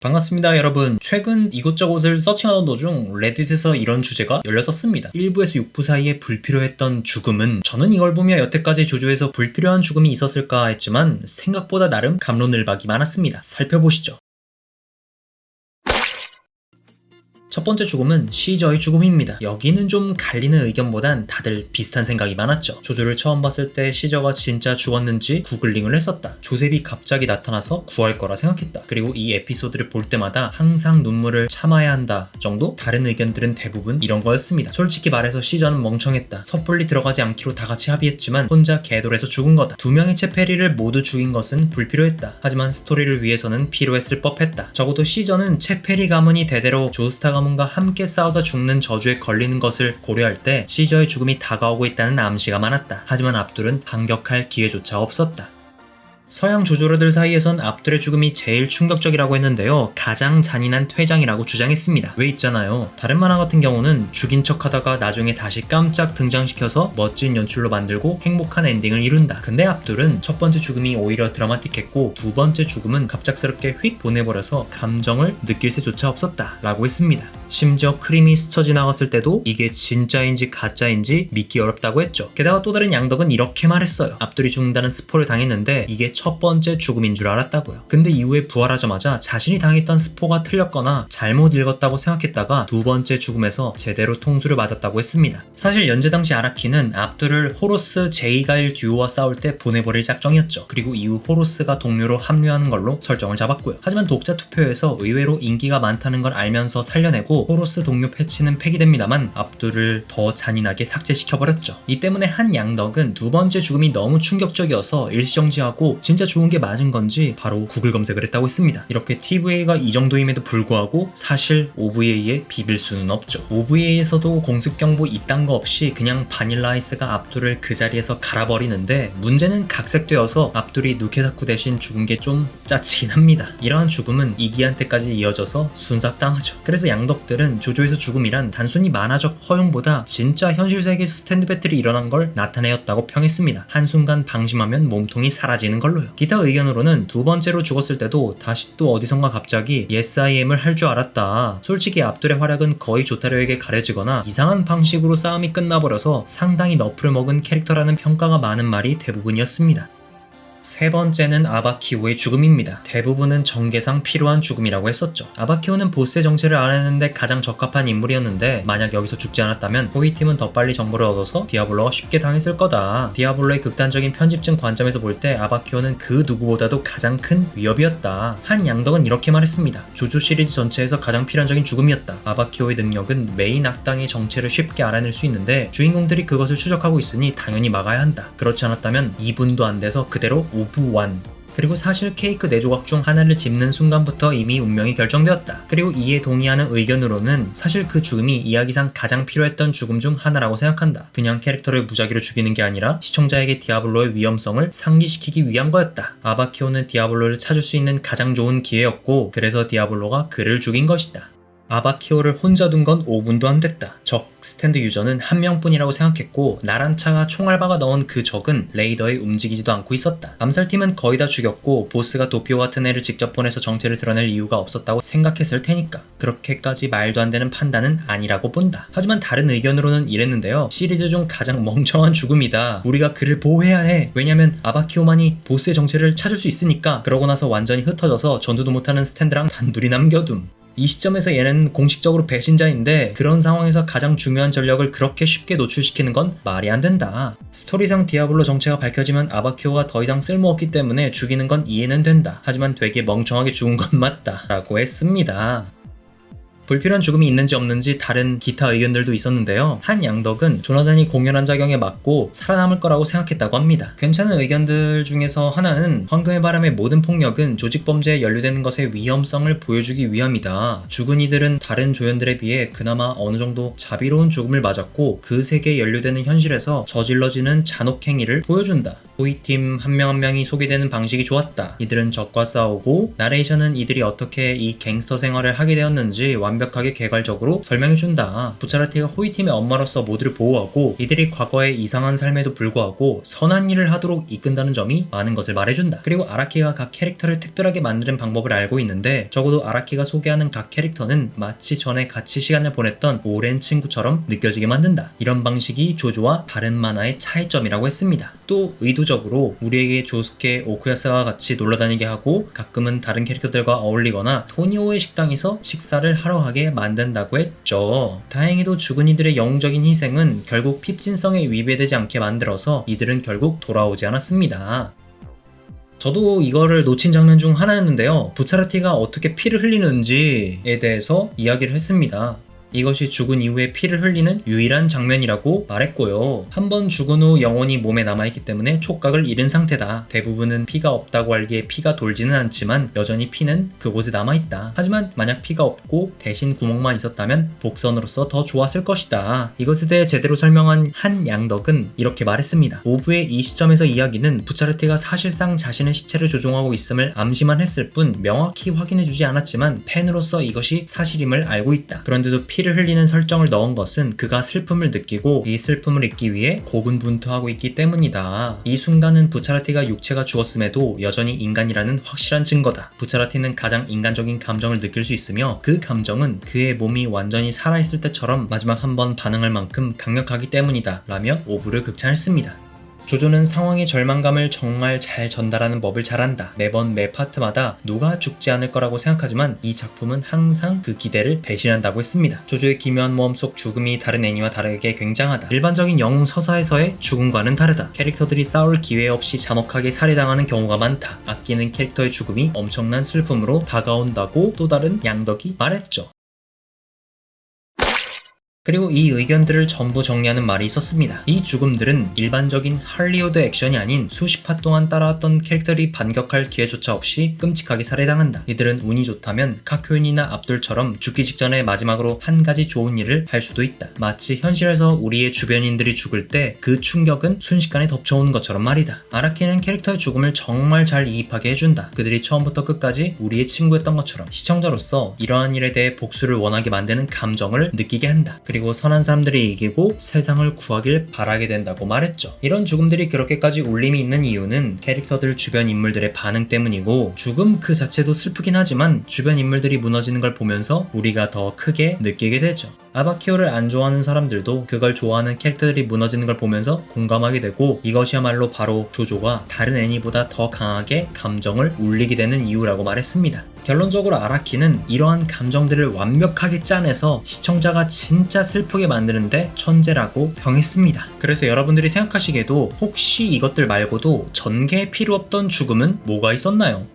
반갑습니다 여러분. 최근 이곳저곳을 서칭하던 도중 레딧에서 이런 주제가 열렸었습니다. 1부에서 6부 사이에 불필요했던 죽음은, 저는 이걸 보며 여태까지 조조에서 불필요한 죽음이 있었을까 했지만 생각보다 나름 갑론을박이 많았습니다. 살펴보시죠. 첫 번째 죽음은 시저의 죽음입니다. 여기는 좀 갈리는 의견보단 다들 비슷한 생각이 많았죠. 조조를 처음 봤을 때 시저가 진짜 죽었는지 구글링을 했었다. 조셉이 갑자기 나타나서 구할 거라 생각했다. 그리고 이 에피소드를 볼 때마다 항상 눈물을 참아야 한다 정도? 다른 의견들은 대부분 이런 거였습니다. 솔직히 말해서 시저는 멍청했다. 섣불리 들어가지 않기로 다 같이 합의했지만 혼자 개돌해서 죽은 거다. 두 명의 채페리를 모두 죽인 것은 불필요했다. 하지만 스토리를 위해서는 필요했을 법했다. 적어도 시저는 채페리 가문이 대대로 조스타 가문과 함께 싸우다 죽는 저주에 걸리는 것을 고려할 때 시저의 죽음이 다가오고 있다는 암시가 많았다. 하지만 압둘은 반격할 기회조차 없었다. 서양 조조러들 사이에선 압둘의 죽음이 제일 충격적이라고 했는데요, 가장 잔인한 퇴장이라고 주장했습니다. 왜 있잖아요, 다른 만화 같은 경우는 죽인 척 하다가 나중에 다시 깜짝 등장시켜서 멋진 연출로 만들고 행복한 엔딩을 이룬다. 근데 압둘은 첫 번째 죽음이 오히려 드라마틱했고 두 번째 죽음은 갑작스럽게 휙 보내버려서 감정을 느낄 새조차 없었다 라고 했습니다. 심지어 크림이 스쳐 지나갔을 때도 이게 진짜인지 가짜인지 믿기 어렵다고 했죠. 게다가 또 다른 양덕은 이렇게 말했어요. 압둘이 죽는다는 스포를 당했는데 이게 첫 번째 죽음인 줄 알았다고요. 근데 이후에 부활하자마자 자신이 당했던 스포가 틀렸거나 잘못 읽었다고 생각했다가 두 번째 죽음에서 제대로 통수를 맞았다고 했습니다. 사실 연재 당시 아라키는 압둘을 호로스 제이가일 듀오와 싸울 때 보내버릴 작정이었죠. 그리고 이후 호로스가 동료로 합류하는 걸로 설정을 잡았고요. 하지만 독자 투표에서 의외로 인기가 많다는 걸 알면서 살려내고 호로스 동료 패치는 폐기됩니다만 압둘을 더 잔인하게 삭제시켜버렸죠. 이 때문에 한 양덕은 두 번째 죽음이 너무 충격적이어서 일시정지하고 진짜 죽은 게 맞은 건지 바로 구글 검색을 했다고 했습니다. 이렇게 TVA가 이 정도임에도 불구하고 사실 OVA에 비빌 수는 없죠. OVA에서도 공습 경보 이딴 거 없이 그냥 바닐라 아이스가 압둘을 그 자리에서 갈아버리는데, 문제는 각색되어서 압둘이 누케사쿠 대신 죽은 게 좀 짜치긴 합니다. 이러한 죽음은 이기한테까지 이어져서 순삭당하죠. 그래서 양덕들은 조조에서 죽음이란 단순히 만화적 허용보다 진짜 현실 세계에서 스탠드 배틀이 일어난 걸 나타내었다고 평했습니다. 한순간 방심하면 몸통이 사라지는 걸로요. 기타 의견으로는 두 번째로 죽었을 때도 다시 또 어디선가 갑자기 Yes I Am을 할 줄 알았다. 솔직히 압둘의 활약은 거의 조타료에게 가려지거나 이상한 방식으로 싸움이 끝나버려서 상당히 너프를 먹은 캐릭터라는 평가가 많은 말이 대부분이었습니다. 세 번째는 아바키오의 죽음입니다. 대부분은 전개상 필요한 죽음이라고 했었죠. 아바키오는 보스의 정체를 알아내는데 가장 적합한 인물이었는데, 만약 여기서 죽지 않았다면 호위팀은 더 빨리 정보를 얻어서 디아블로가 쉽게 당했을 거다. 디아블로의 극단적인 편집증 관점에서 볼 때 아바키오는 그 누구보다도 가장 큰 위협이었다. 한 양덕은 이렇게 말했습니다. 조조 시리즈 전체에서 가장 필연적인 죽음이었다. 아바키오의 능력은 메인 악당의 정체를 쉽게 알아낼 수 있는데 주인공들이 그것을 추적하고 있으니 당연히 막아야 한다. 그렇지 않았다면 2분도 안 돼서 그대로 오브완. 그리고 사실 케이크 4조각 중 하나를 집는 순간부터 이미 운명이 결정되었다. 그리고 이에 동의하는 의견으로는 사실 그 죽음이 이야기상 가장 필요했던 죽음 중 하나라고 생각한다. 그냥 캐릭터를 무작위로 죽이는 게 아니라 시청자에게 디아블로의 위험성을 상기시키기 위한 거였다. 아바키오는 디아블로를 찾을 수 있는 가장 좋은 기회였고, 그래서 디아블로가 그를 죽인 것이다. 아바키오를 혼자 둔 건 5분도 안 됐다. 적 스탠드 유저는 한 명뿐이라고 생각했고, 나란차가 총알바가 넣은 그 적은 레이더에 움직이지도 않고 있었다. 암살팀은 거의 다 죽였고 보스가 도피오 같은 애를 직접 보내서 정체를 드러낼 이유가 없었다고 생각했을 테니까 그렇게까지 말도 안 되는 판단은 아니라고 본다. 하지만 다른 의견으로는 이랬는데요. 시리즈 중 가장 멍청한 죽음이다. 우리가 그를 보호해야 해. 왜냐면 아바키오만이 보스의 정체를 찾을 수 있으니까. 그러고 나서 완전히 흩어져서 전투도 못하는 스탠드랑 단둘이 남겨둠. 이 시점에서 얘는 공식적으로 배신자인데 그런 상황에서 가장 중요한 전력을 그렇게 쉽게 노출시키는 건 말이 안 된다. 스토리상 디아블로 정체가 밝혀지면 아바키오가 더 이상 쓸모없기 때문에 죽이는 건 이해는 된다. 하지만 되게 멍청하게 죽은 건 맞다 라고 했습니다. 불필요한 죽음이 있는지 없는지 다른 기타 의견들도 있었는데요. 한 양덕은 조나단이 공연한 작용에 맞고 살아남을 거라고 생각했다고 합니다. 괜찮은 의견들 중에서 하나는 황금의 바람의 모든 폭력은 조직범죄에 연루되는 것의 위험성을 보여주기 위함이다. 죽은 이들은 다른 조연들에 비해 그나마 어느 정도 자비로운 죽음을 맞았고 그 세계에 연루되는 현실에서 저질러지는 잔혹행위를 보여준다. 호위팀 한 명 한 명이 소개되는 방식이 좋았다. 이들은 적과 싸우고 나레이션은 이들이 어떻게 이 갱스터 생활을 하게 되었는지 완벽하게 개괄적으로 설명해준다. 부차라티가 호위팀의 엄마로서 모두를 보호하고 이들이 과거의 이상한 삶에도 불구하고 선한 일을 하도록 이끈다는 점이 많은 것을 말해준다. 그리고 아라키가 각 캐릭터를 특별하게 만드는 방법을 알고 있는데 적어도 아라키가 소개하는 각 캐릭터는 마치 전에 같이 시간을 보냈던 오랜 친구처럼 느껴지게 만든다. 이런 방식이 조조와 다른 만화의 차이점이라고 했습니다. 또 의도적으로 우리에게 조스케, 오쿠야사가 같이 놀러다니게 하고 가끔은 다른 캐릭터들과 어울리거나 토니오의 식당에서 식사를 하러 하게 만든다고 했죠. 다행히도 죽은 이들의 영웅적인 희생은 결국 핍진성에 위배되지 않게 만들어서 이들은 결국 돌아오지 않았습니다. 저도 이거를 놓친 장면 중 하나였는데요. 부차라티가 어떻게 피를 흘리는지에 대해서 이야기를 했습니다. 이것이 죽은 이후에 피를 흘리는 유일한 장면이라고 말했고요. 한번 죽은 후 영혼이 몸에 남아있기 때문에 촉각을 잃은 상태다. 대부분은 피가 없다고 알기에 피가 돌지는 않지만 여전히 피는 그곳에 남아있다. 하지만 만약 피가 없고 대신 구멍만 있었다면 복선으로서 더 좋았을 것이다. 이것에 대해 제대로 설명한 한 양덕은 이렇게 말했습니다. 5부의 이 시점에서 이야기는 부차르티가 사실상 자신의 시체를 조종하고 있음을 암시만 했을 뿐 명확히 확인해주지 않았지만 팬으로서 이것이 사실임을 알고 있다. 그런데도 피를 흘리는 설정을 넣은 것은 그가 슬픔을 느끼고 이 슬픔을 잊기 위해 고군분투하고 있기 때문이다. 이 순간은 부차라티가 육체가 죽었음에도 여전히 인간이라는 확실한 증거다. 부차라티는 가장 인간적인 감정을 느낄 수 있으며 그 감정은 그의 몸이 완전히 살아있을 때처럼 마지막 한 번 반응할 만큼 강력하기 때문이다 라며 오브를 극찬했습니다. 조조는 상황의 절망감을 정말 잘 전달하는 법을 잘한다. 매번 매 파트마다 누가 죽지 않을 거라고 생각하지만 이 작품은 항상 그 기대를 배신한다고 했습니다. 조조의 기묘한 모험 속 죽음이 다른 애니와 다르게 굉장하다. 일반적인 영웅 서사에서의 죽음과는 다르다. 캐릭터들이 싸울 기회 없이 잔혹하게 살해당하는 경우가 많다. 아끼는 캐릭터의 죽음이 엄청난 슬픔으로 다가온다고 또 다른 양덕이 말했죠. 그리고 이 의견들을 전부 정리하는 말이 있었습니다. 이 죽음들은 일반적인 할리우드 액션이 아닌 수십 화 동안 따라왔던 캐릭터들이 반격할 기회조차 없이 끔찍하게 살해당한다. 이들은 운이 좋다면 카쿄인이나 압둘처럼 죽기 직전에 마지막으로 한 가지 좋은 일을 할 수도 있다. 마치 현실에서 우리의 주변인들이 죽을 때 그 충격은 순식간에 덮쳐오는 것처럼 말이다. 아라키는 캐릭터의 죽음을 정말 잘 이입하게 해준다. 그들이 처음부터 끝까지 우리의 친구였던 것처럼 시청자로서 이러한 일에 대해 복수를 원하게 만드는 감정을 느끼게 한다. 그리고 선한 사람들이 이기고 세상을 구하길 바라게 된다고 말했죠. 이런 죽음들이 그렇게까지 울림이 있는 이유는 캐릭터들 주변 인물들의 반응 때문이고 죽음 그 자체도 슬프긴 하지만 주변 인물들이 무너지는 걸 보면서 우리가 더 크게 느끼게 되죠. 아바키오를 안 좋아하는 사람들도 그걸 좋아하는 캐릭터들이 무너지는 걸 보면서 공감하게 되고 이것이야말로 바로 조조가 다른 애니보다 더 강하게 감정을 울리게 되는 이유라고 말했습니다. 결론적으로 아라키는 이러한 감정들을 완벽하게 짜내서 시청자가 진짜 슬프게 만드는데 천재라고 평했습니다. 그래서 여러분들이 생각하시기에도 혹시 이것들 말고도 전개에 필요 없던 죽음은 뭐가 있었나요?